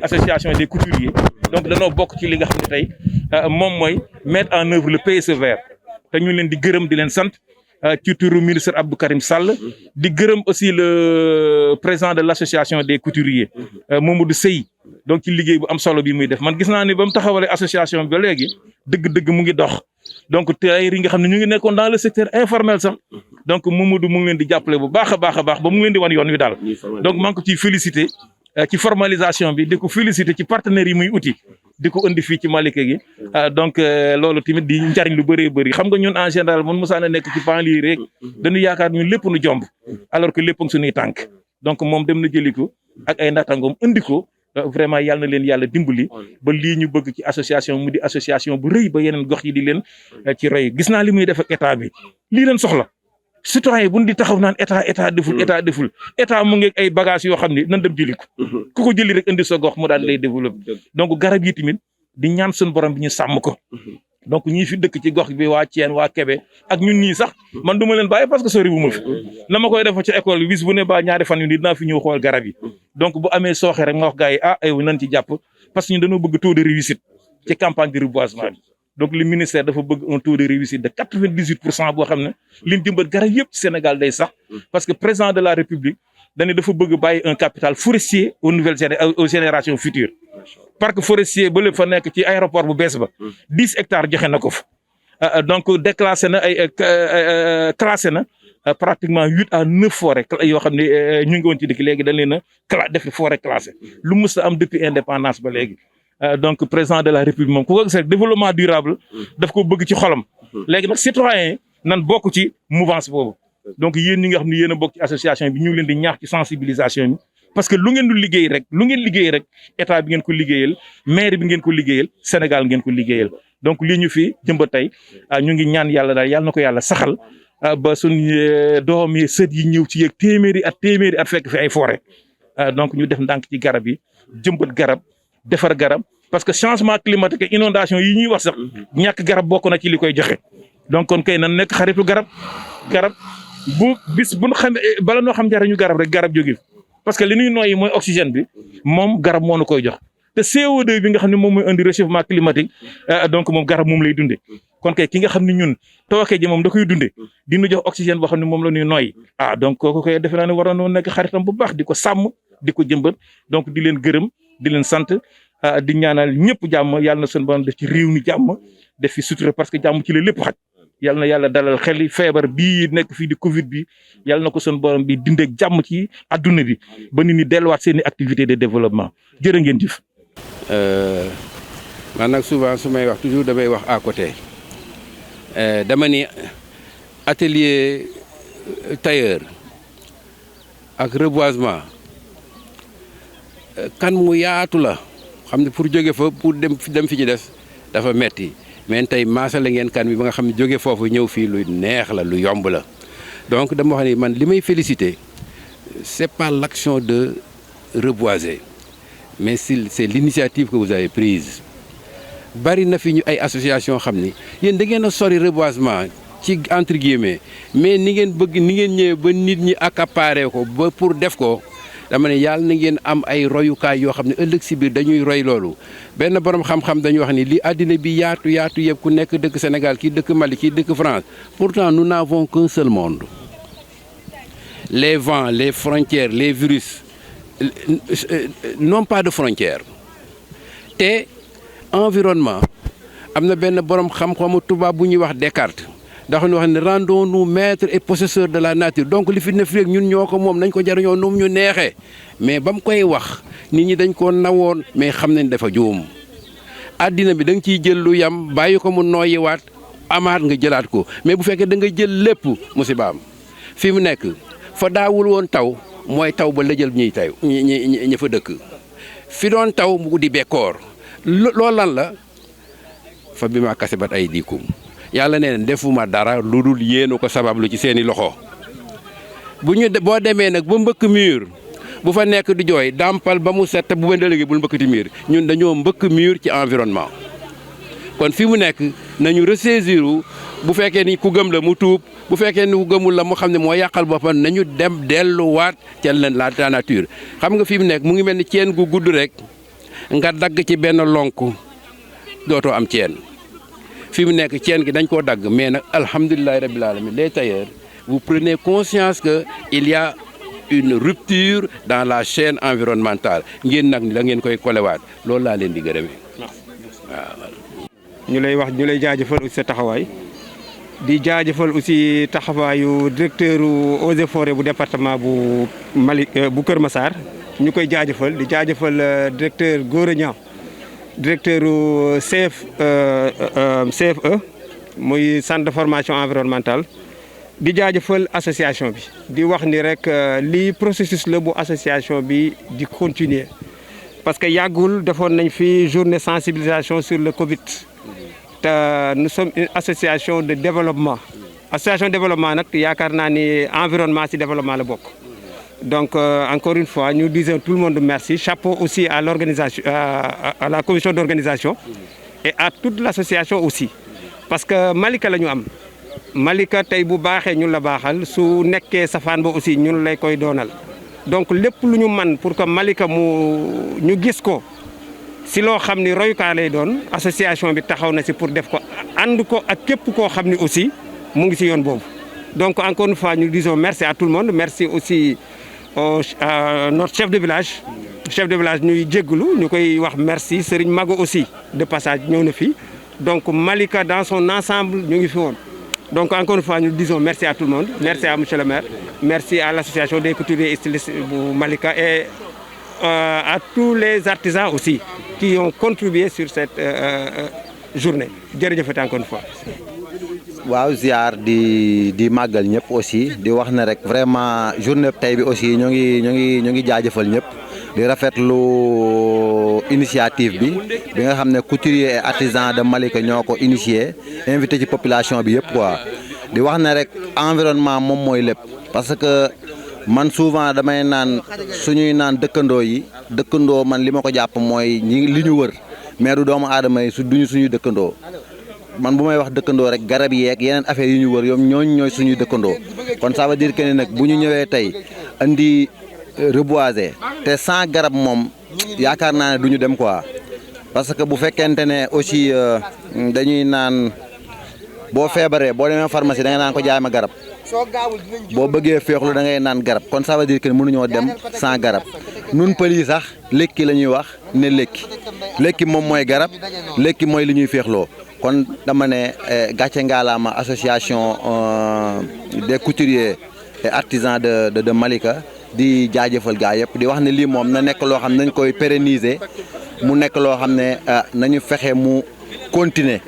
association des couturiers donc danoo bokk ci li nga xam ne tey moom mooy mettre en œuvre le PSE vert te ñu leen di gërëm di leen sant ci turu ministre Abdou Karim Sall di gërëm aussi le président de l'association des couturiers Mamadou Sey donc ci liggéey bu am solo bi muy def man gis naa ni ba mu taxawalee association bi ba léegi dëgg-dëgg mu ngi dox donc tailleur yi nga xam ne ñu ngi nekkoon dans le secteur informel sax donc Mamadou mu ngi leen di jàppale bu baax a baax ba mu ngi leen di wan yoon wi daal donc maa ngi ko ciy féliciter ci formalisation bi di ko féliciter ci partenaires yi muy uti di ko indi fii ci Malika gi donc loolu tamit di njariñ lu bëree bëri xam nga ñun en général man musaana nekk ci banlieue rek dañu yaakaar ñun lépp nu jomb alors que lépp a ngi suñuy tànk donc moom dem na jëli ko ak ay naataangoom indi ko vraiment yàlla na leen yàlla dimbali ba lii ñu bëgg ci association mu di association bu rëy ba yeneen gox yi di leen ci roy gis naa li muy def ak état bi lii leen soxla citoyen bu ñu di taxaw naan état deful état mu ngi ay bagages yoo xam ne nan dem jëli ko ku ko jëli rek indi sa gox mu daal lay développer donc garab yi tamit di ñaan suñu borom bi ñu sàmm ko donc ñii fi dëkk ci gox bi waa Thiène waa Kébé ak ñun ñii sax man du ma leen bàyyi parce que sori bu ma fi na ma koy defa ci école bi bis bu ne ba ñaari fan yu ni dinaa fi ñëw xool garab yi donc bu amee sooxe rek nga wax gars yi ay nañ ci jàpp parce que ñu dañoo bëgg taux de réussite ci campagne de reboisement bi donc le ministère dafa bëgg un taux de réussite de 98% boo xam ne liñ jëmbat garab yëpp ci Sénégal day sax parce que président de la République dañu dafa bëgg bàyyi un capital forestier aux générations futures parc forestier ba lépp fa nekk ci aéroport bu bees ba 10 hectares joxe na ko fa donc déclassé na classé na pratiquement 8 à 9 forêts yoo xam ne ñu ngi woon ci dëkk léegi dañ leen a def forêt classée lu mës a am depuis indépendance ba léegi donc président de la République moom ku ko gis rek développement durable daf ko bëgg ci xolam léegi nag citoyen nan bokk ci mouvance boobu donc yéen ñi nga xam ne yéen a bokk ci association bi ñu ngi leen di ñaax ci sensibilisation bi parce que lu ngeen du liggéey rek état bi ngeen ko liggéeyal maire bi ngeen ko liggéeyal Sénégal ngeen ko liggéeyal donc lii ñu fi jëmba tey ñu ngi ñaan yàlla daal yàlla na ko yàlla saxal ba suñu doom yi sët yi ñëw ci yeeg téeméeri at fekk fi ay forêt donc ñu def ndànk ci garab yi jëmbat garab defar garab parce que changement climatique et inondation yi ñuy wax sax ñàkk garab bokk na ci li koy joxe donc kon kay nan nekk xaritu garab bu bis bu ñu xam bala noo xam njariñu garab rek garab jóge parce que li ñuy noyyi mooy oxygène bi moom garab moo nu koy jox te CO2 bi nga xam ne moom mooy indi réchauffement climatique donc moom garab moom lay dundee kon kay ki nga xam ne ñun tooke ji moom da koy dundee di nu jox oxygène boo xam ne moom la ñuy noyyi donc kooku koy defe naa ne war na nekk xaritam bu baax di ko sàmm di ko jëmbat donc di leen gërëm di leen sant di ñaanal ñëpp jàmm yàlla na seen borom def ci réew mi jàmm def fi sutura parce que jàmm ci la lépp xaj yàlla na yàlla dalal xel yi feebar bii nekk fii di Covid bi yàlla na ko seen borom bi dindeeg jàmm ci adduna bi ba nit ñi delluwaat seen i activité de développement jërë ngeen jëf. man nag souvent su may wax toujours damay wax à côté dama ni atelier tailleur ak reboisement kan mu yaatu la xam ne pour jóge fa pour dem fi ci des dafa metti mais tey maasale ngeen kan bi ba nga xam ne jóge foofu ñëw fii lu neex la lu yomb la donc dama wax ni man li may féliciter c'est pas l'action de reboiser mais c'est l'initiative que vous avez prise bari na fi ñu ay association xam ni yéen da ngeen a sori reboisement ci entre guillemets mais ni ngeen bëgg ni ngeen ñëwee ba nit ñi accaparer ko ba pour def ko dama ne yàlla na ngeen am ay royukaay yoo xam ne ëllëg si biir dañuy roy loolu benn borom xam-xam dañuy wax ni li àddina bi yaatu yëpp ku nekk dëkk Sénégal kii dëkk Mali kii dëkk France pourtant nous n'avons qu'un seul monde les vents les frontières les virus n'ont pas de frontières te environnement am na benn borom xam-xamu tubaab bu ñuy wax Descartes ndax ñu wax ne rendons-nous maîtres et possesseurs de la nature donc li fi ne fi ñun ñoo ko moom nañ ko jariñoo nu mu ñu neexee mais ba mu koy wax nit ñi dañ ko nawoon mais xam nañ dafa juum àddina bi da nga ciy jël lu yam bàyyi ko mu nooyiwaat amaat nga jëlaat ko mais bu fekkee da nga jël lépp musibaam fi mu nekk fa daawul woon taw mooy taw ba la jël ñuy taw ñi fa dëkk fi doon taw mu di bekkoor loolu lan la fa bi ma kasebat ay diikum yàlla nee na defuma dara lu dul yéenu ko sabablu ci seeni loxo boo demee nag ba mbëkk mur bu fa nekk di jooy dàmpal ba mu set bu ba ndëlëgi bul mbëkkati mur ñun dañoo mbëkk mur ci environnement kon fi mu nekk nañu ressaisir bu fekkee ni ku gëm la mu tuub bu fekkee ni ku gëmul la mu xam ne moo yàqal boppam nañu dem delluwaat ca la nature xam nga fi mu nekk mu ngi mel ni ceen gu gudd rek nga dagg ci benn lonk dootoo am ceen fi mu nekk ceen gi dañ koo dagg mais nag alhamdulilah rabbil alamin les tailleurs vous prenez conscience que il y a une rupture dans la chaîne environnementale ngeen nag la ngeen koy kolewaat loolu laa leen di gërëmee waaw. ñu lay jaajëfal aussi sa taxawaay di jaajëfal aussi taxawaayu directeur eaux et forêts bu département bu bu Kër Massar ñu koy jaajëfal di jaajëfal directeur Gora Niang directeur CFE muy centre de formation environnementale di jaajëfal association bi di wax ni rek lii processus la bu association bi di continuer parce que yàggul defoon nañ fi journée sensibilisation sur le Covid te nous sommes une association de développement nag yaakaar naa ni environnement ci développement la bokk donc encore une fois ñu disons tout le monde merci chapeau aussi à l'organisation à la commission d'organisation et à toute l'association aussi parce que Malika la ñu am Malika tey bu baaxee ñun la baaxal su nekkee safaan ba aussi ñun lay koy doonal donc lépp lu ñu man pour que Malika ñu gis ko si loo xam ni royukaay lay doon association bi taxaw na si pour def ko ànd ko ak képp koo xam ni aussi mu ngi si yoon boobu donc encore une fois ñu disons merci à tout le monde merci aussi à notre chef de village ñuy jégglu ñu koy wax merci Serigne Mago aussi de passage ñëw na fi donc Malika dans son ensemble ñu ngi fi woon donc encore une fois nous disons merci à tout le monde merci à monsieur le maire merci à l'association des couturiers et stylistes bu Malika et à tous les artisans aussi qui ont contribué sur cette journée jërëjëfati encore une fois. waaw ziar di màggal ñëpp aussi di wax ne rek vraiment journée tey bi aussi ñoo ngi jaajëfal ñëpp di rafetlu initiative bi nga xam ne couturier et artisan de Malika ñoo ko initié invité ci population bi yëpp quoi di wax ne rek environnement moom mooy lépp parce que man souvent damay naan suñuy naan dëkkandoo man li ma ko jàpp mooy li ñu wër mais du doomu aadama yi duñu suñuy dëkkandoo man bu may wax dëkkandoo rek garab yeeg yeneen affaire yi ñu wër yoom ñooy suñuy dëkkandoo kon ça veut dire que ni nag bu ñu ñëwee tey andi reboiser te sans garab moom yaakaar naa ne du ñu dem quoi parce que bu fekkente ne aussi dañuy naan boo feebaree boo demee pharmacie da nga naan ko jaay ma garab boo bëggee féexlu da ngay naan garab kon ça veut dire que mënuñoo dem sans garab nun pël yi sax lekki la ñuy wax ne lekki moom mooy garab lekki mooy li ñuy féexloo kon dama ne gàcce ngaalaama association des couturiers et artisans de Malika di jaajëfal gaa yëpp di wax ne lii moom na nekk loo xam ne nañ koy pérenniser mu nekk loo xam ne nañu fexe mu continuer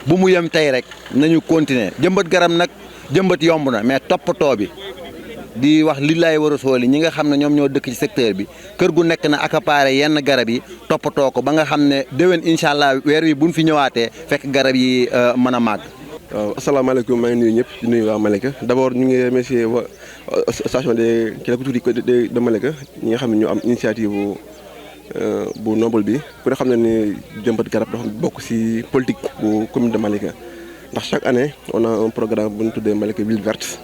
bu mu yem tey rek nañu continuer jëmbat garab nag jëmbat yomb na mais toppatoo bi di wax li lay war a sooli ñi nga xam ne ñoom ñoo dëkk ci secteur bi kër gu nekk na accaparé yenn garab yi toppatoo ko ba nga xam ne déwén incha allah weer wi buñ fi ñëwaatee fekk garab yi mën a màgg. waaw asalaamaaleykum maa ngi nuyu ñëpp di nuyu waa Malika d'abord ñu ngi remercier waa association des couturiers de Malika ñi nga xam ne ñoo am initiative bu noble bi ku ne xam ne ni jëmbat garab dafa bokk ci politique bu commune de Malika ndax chaque année on a un programme bu ñu tuddee Malika ville verte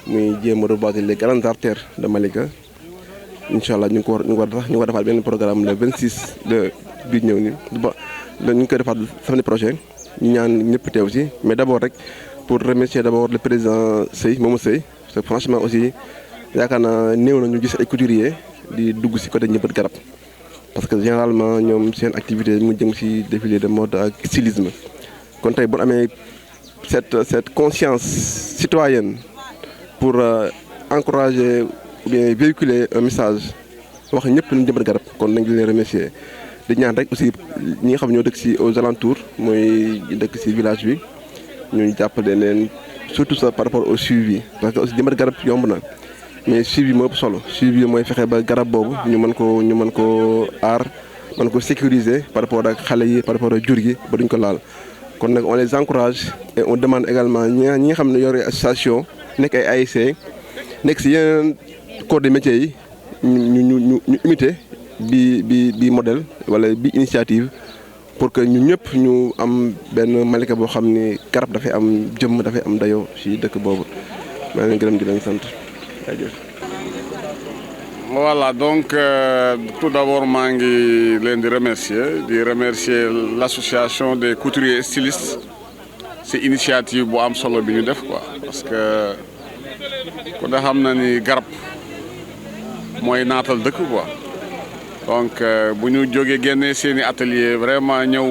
muy jéem a reboiser les grandes artères de Malika incha allah ñu ngi war defaat benn programme le 26 de bii ñëw ni ba ñu ngi koy defaat samedi prochain ñu ñaan ñëpp teew ci mais d'abord rek pour remercier d'abord le président Seye Momo Seye parce que franchement aussi yaakaar naa néew na ñu gis ay couturiers di dugg ci côté njëmbat garab parce que généralement ñoom seen activité mu jëm ci défilé de mode ak stylisme kon tey bu amee cette conscience citoyenne pour encourager ou bien véhiculer un message wax ñëpp ñu jëmbat garab kon nañ leen remercier di ñaan rek aussi ñi nga xam ñoo dëkk ci aux alentours mooy dëkk ci village bi ñu jàppale leen surtout ça par rapport au suivi parce que aussi jëmbat garab yomb na mais suivi moo ëpp solo suivi mooy fexe ba garab boobu ñu mën ko aar mën ko sécuriser par rapport ak xale yi par rapport ak jur gi ba duñ ko laal kon nag on les encourage et on demande également ñi nga xam ne yore association nekk ay ASC nekk ci yeneen corps de métier yi ñu imiter bi modèle wala bi initiative pour que ñun ñëpp ñu am benn Malika boo xam ni garab dafay am jëmm dafay am dayoo ci dëkk boobu maa ngi leen gërëm di leen sant jaajëf. Voilà, donc tout d'abord maa ngi leen di remercier l'association des couturiers et stylistes ci initiative bu am solo bi ñu def quoi parce que ku ne xam na ni garab mooy naatal dëkk quoi donc bu ñu jógee génnee seeni atelier vraiment ñëw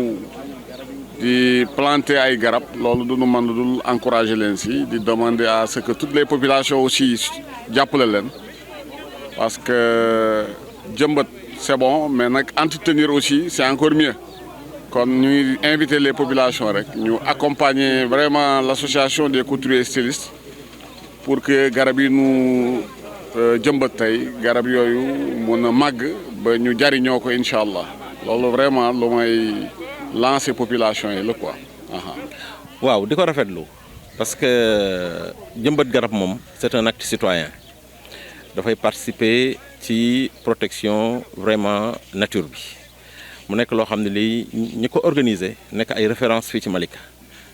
di planter ay garab loolu du nu mën lu dul encourager leen ci di demander à ce que toutes les populations aussi jàppale leen. Parce que jëmbat c'est bon mais nag entretenir aussi c'est encore mieux kon ñuy inviter les populations rek ñu accompagner vraiment l'association des couturiers et stylistes pour que garab yi nu jëmbat tey garab yooyu mun a màgg ba ñu jariñoo ko incha allah loolu vraiment lu may lancer population yi la quoi. waaw di ko rafetlu parce que jëmbat garab moom c'est un acte citoyen. dafay participer ci protection vraiment nature bi mu nekk loo xam ne lii ñi ko organiser nekk ay références fii ci Malika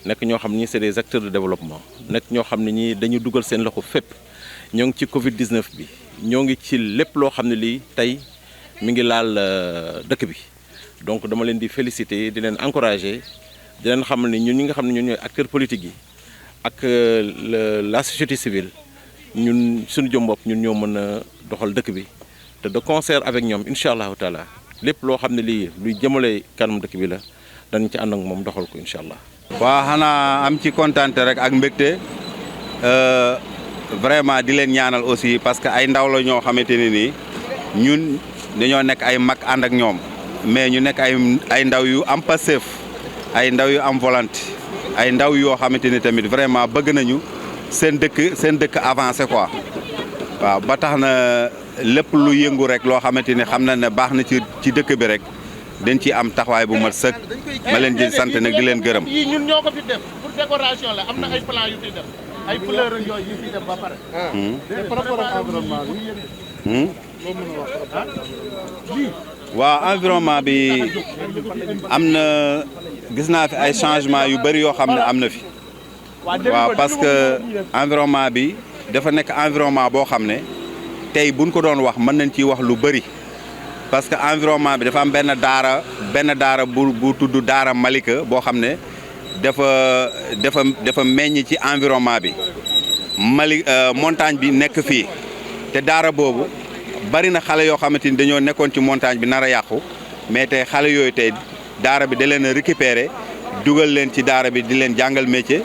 nekk ñoo xam ni c'est des acteurs de développement nekk ñoo xam ne ñi dañu dugal seen loxo fépp ñoo ngi ci Covid-19 bi ñoo ngi ci lépp loo xam ne lii tey mi ngi laal dëkk bi donc dama leen di féliciter di leen encourager di leen xam ne ñun ñi nga xam ne ñun ñooy acteurs politiques yi ak la société civile. ñun suñu jëm bopp ñun ñoo mën a doxal dëkk bi te de concert avec ñoom incha allahu taala lépp loo xam ne lii luy jëmale kanam dëkk bi la dañ ci ànd ak moom doxal ko incha allah. waaw xanaa am ci kontaante rek ak mbégte vraiment di leen ñaanal aussi parce que ay ndaw la ñoo xamante ne nii ñun dañoo nekk ay mag ànd ak ñoom mais ñu nekk ay ndaw yu am passif ay ndaw yu am volonté ay ndaw yoo xamante ni tamit vraiment bëgg nañu. seen dëkk avancé quoi waaw ba tax na lépp lu yëngu rek loo xamante ni xam na ne baax na ci dëkk bi rek dañ ciy am taxawaay bu mat sëkk ma leen di sant nag di leen gërëm. yii ñun ñoo ko fi def pour décoration la am na ay plan yu fi def ay fleurs ak yooyu yu fi def ba pare. par rapport ak environnement bi. waaw environnement bi am na gis naa fi ay changements yu bëri yoo xam ne am na fi. waaw parce que environnement bi dafa nekk environnement boo xam ne tey buñ ko doon wax mën nañ ciy wax lu bëri parce que environnement bi dafa am benn daara bu tudd daara Malika boo xam ne dafa meññ ci environnement bi montagne bi nekk fii te daara boobu bari na xale yoo xamante ni dañoo nekkoon ci montagne bi nar a yàqu mais tey xale yooyu tey daara bi da leen a récupérer dugal leen ci daara bi di leen jàngal métier.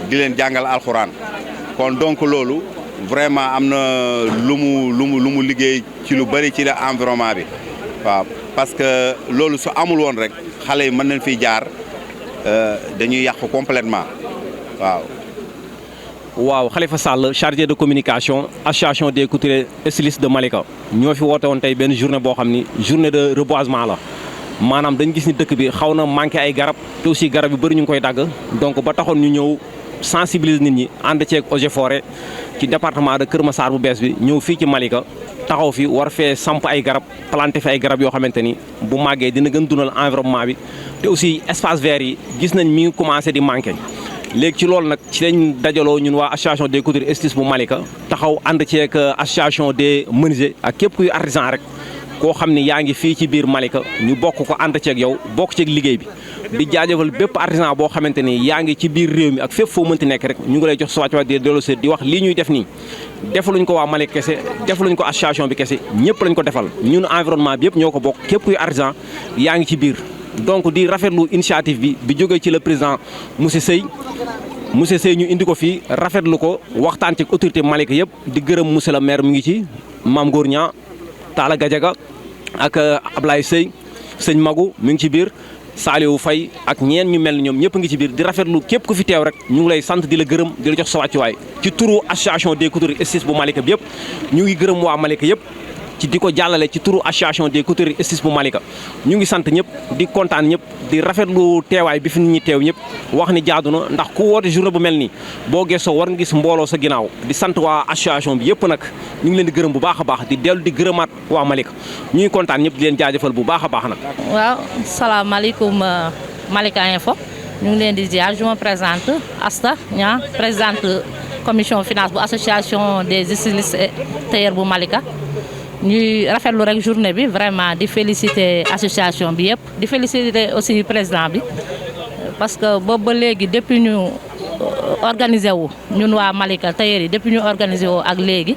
di leen jàngal alxuraan kon donc loolu vraiment am na lu mu liggéey ci lu bari ci la environnement bi waaw parce que loolu su amul woon rek xale yi mën nañ fiy jaar dañuy yàqu complètement waaw. waaw Khalifa Sall chargé de communication association des couturiers et stylistes de Malika ñoo fi woote woon tey benn journée boo xam ni journée de reboisement la. maanaam dañ gis ni dëkk bi xaw na manqué ay garab te aussi garab yu bëri ñu ngi koy dagg donc ba taxoon ñu ñëw sensibiliser nit ñi ànd ceeg Eaux et Forêts ci département de Kër Massar bu bees bi ñëw fii ci Malika taxaw fi war fee samp ay garab planté fi ay garab yoo xamante ni bu màggee dina gën dundal environnement bi te aussi espace vert yi gis nañ mi ngi commencé di manqué. léegi ci loolu nag ci lañ dajaloo ñun waa association des couturiers et stylistes bu Malika taxaw ànd ceeg association des menuisiers ak képp kuy artisan rek. koo xam ni yaa ngi fii ci biir Malika ñu bokk ko ànd ceeg yow bokk ceeg liggéey bi di jaajëfal bépp artisan boo xamante ni yaa ngi ci biir réew mi ak fépp foo mënti nekk rek ñu ngi lay jox sa wàccuwaay di delloosé di wax lii ñuy def nii defaluñ ko waa Malika kese defaluñ ko association bi kese ñëpp lañ ko defal ñun environnement bi yëpp ñoo ko bokk képp kuy artisan yaa ngi ci biir donc di rafetlu initiative bi jógee ci le président monsieur Seye ñu indi ko fii rafetlu ko waxtaan ci autorité Malika yëpp di gërëm monsieur le maire mu ngi ci Mame Ngor Niang Talla Gadiaga ak Ablaye sëñ Magu mi ngi ci biir Saliou Faye ak ñeen ñu mel ni ñoom ñëpp ngi ci biir di rafetlu képp ku fi teew rek ñu ngi lay sant di la gërëm di la jox sa wàccuwaay ci turu association des couturiers et stylistes bu Malika bi yëpp ñu ngi gërëm waa Malika yëpp ci di ko jàllale ci turu association des couturiers stylistes bu Malika ñu ngi sant ñëpp di kontaan ñëpp di rafetlu teewaay bi fi nit ñi teew ñëpp wax ni jaadu na ndax ku woote journée bu mel nii boo gëstoo war nga gis mbooloo sa ginnaaw di sant waa association bi yëpp nag ñu ngi leen di gërëm bu baax a baax di dellu di gërëmaat waa Malika ñu ngi kontaan ñëpp di leen jaajëfal bu baax a baax nag. waaw salaamaaleykum Malika Info ñu ngi leen di ziar je me présente Asta Niang présidente commission finance bu association des stylistes et tailleurs bu Malika. ñuy rafetlu rek journée bi vraiment di féliciter association bi yëpp di féliciter aussi président bi parce que boobu ba léegi depuis ñu organiser wu ñun waa Malika tailleurs yi depuis ñu organiser wu ak léegi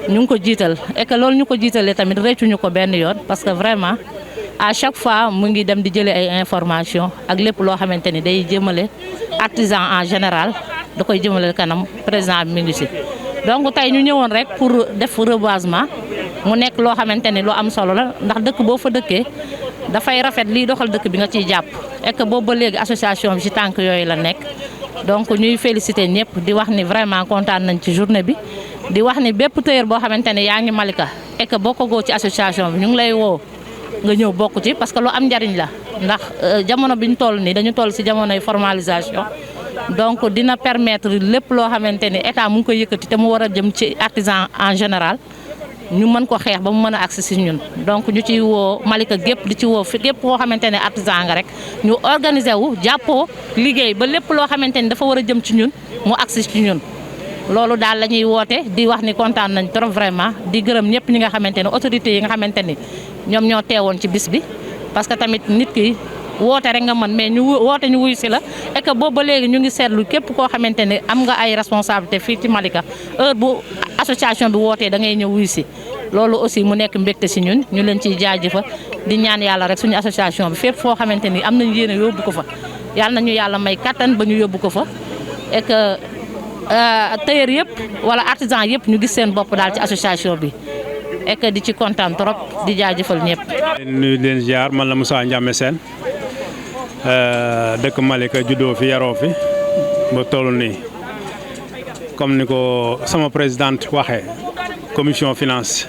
ñu ngi ko jiital et que loolu ñu ko jiitalee tamit réccuñu ko benn yoon parce que vraiment à chaque fois mu ngi dem di jëlee ay information ak lépp loo xamante ni day jëmale artisan en général da koy jëmale kanam président bi mi ngi si donc tey ñu ñëwoon rek pour def reboisement mu nekk loo xamante ni lu am solo la ndax dëkk boo fa dëkkee dafay rafet lii doxal dëkk bi nga ciy jàpp et que boobu ba léegi association bi ci tànk yooyu la nekk donc ñuy féliciter ñëpp di wax ni vraiment kontaan nañ ci journée bi di wax ni bépp tailleur boo xamante ni yaa ngi Malika et que bokkagoo ci association bi ñu ngi lay woo nga ñëw bokk ci parce que lu am njariñ la ndax jamono bi ñu toll nii dañu toll ci jamonoy formalisation donc dina permettre lépp loo xamante ni état mu ngi koy yëkkati te mu war a jëm ci artisan en général ñu mën ko xeex ba mu mën a agsi ci ñun donc ñu ciy woo Malika gépp di ci woo fi gépp koo xamante ne artisan nga rek ñu organiser wu jàppoo liggéey ba lépp loo xamante ni dafa war a jëm ci ñun mu agsi ci ñun loolu daal la ñuy woote di wax ni kontaan nañ trop vraiment di gërëm ñëpp ñi nga xamante ne autorités yi nga xamante ni ñoom ñoo teewoon ci bis bi parce que tamit nit ki woote rek nga mën mais ñu woote ñu wuyu si la et que boobu ba léegi ñu ngi seetlu képp koo xamante ne am nga ay responsabilité fii ci Malika heure bu association bi wootee da ngay ñëw wuyu si loolu aussi mu nekk mbégte si ñun ñu leen ciy jaajëfal di ñaan yàlla rek suñu association bi fépp foo xamante ni am nañ yéene yóbbu ko fa yàlla nañu yàlla may kattan ba ñu yóbbu ko fa et que tailleur yëpp wala artisan yëpp ñu gis seen bopp daal ci association bi et que di ci kontaan trop di jaajëfal ñëpp. nuyu leen ziar man la Moussa Ndiame Sène dëkk Malika juddoo fi yaroo fi ba toll nii comme ni ko sama présidente waxee commission finance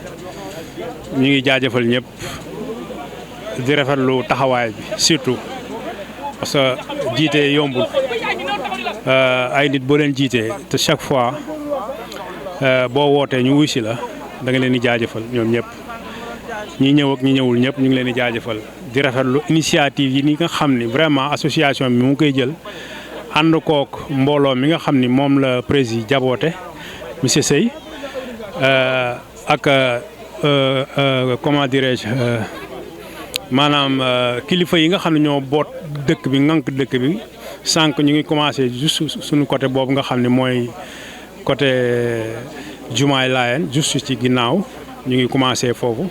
ñu ngi jaajëfal ñëpp di rafetlu taxawaay bi surtout parce que jiite yombul ay nit boo leen jiitee te chaque fois boo wootee ñu wuy si la da nga leen di jaajëfal ñoom ñëpp ñi ñëw ak ñi ñëwul ñëpp ñu ngi leen di jaajëfal di rafetlu initiative yi ni nga xam ni vraiment association bi mu ngi koy jël ànd kook mbooloo mi nga xam ni moom la président jaboote monsieur Seye ak comment dirais-je maanaam kilifa yi nga xam ne ñoo boot dëkk bi ŋànk dëkk bi sànq ñu ngi commencé juste suñu côté boobu nga xam ne mooy côté Jumaay Laayeen juste ci ginnaaw ñu ngi commencé foofu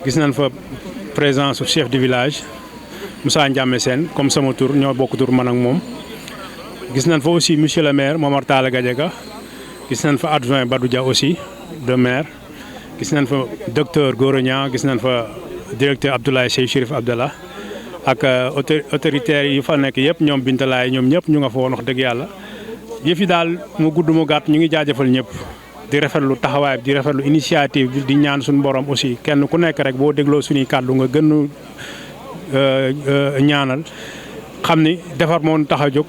gis nañ fa présence su chef du village Moussa Ndiame Sène comme sama tur ñoo bokk tur man ak moom gis nañ fa aussi monsieur le maire Momar Talla Gadiaga gis nañ fa adjoint Badou Dia aussi de maire gis nañ fa docteur Gora Niang gis nañ fa directeur Abdoulaye Sey Chérif Abdallah ak autoritaires yi fa nekk yëpp ñoom Bintalaay ñoom ñëpp ñu nga fa woon wax dëgg yàlla yëf yi daal mu gudd mu gàtt ñu ngi jaajëfal ñëpp di rafetlu taxawaay bi di rafetlu initiative bi di ñaan suñu borom aussi kenn ku nekk rek boo dégloo suñuy kàddu nga gën ñaanal xam ni defar moo nu tax a jóg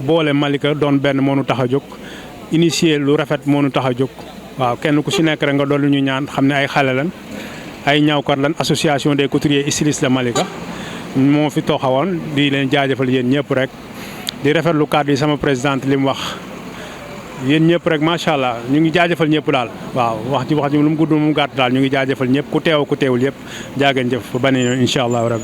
boole Malika doon benn moo nu tax a jóg initier lu rafet moo nu tax a jóg waaw kenn ku si nekk rek nga dolli ñu ñaan xam ne ay xale lan ay ñaawkat lan association des couturiers stylistes de Malika moo fi tooxawoon di leen jaajëfal yéen ñëpp rek di rafetlu kàddu yi sama présidente li mu wax yéen ñëpp rek macha allah ñu ngi jaajëfal ñëpp daal waaw wax ji lu mu gudd mu gàtt daal ñu ngi jaajëfal ñëpp ku teew ku teewul yëpp jaageen jëf ba beneen yoon incha allah rabbi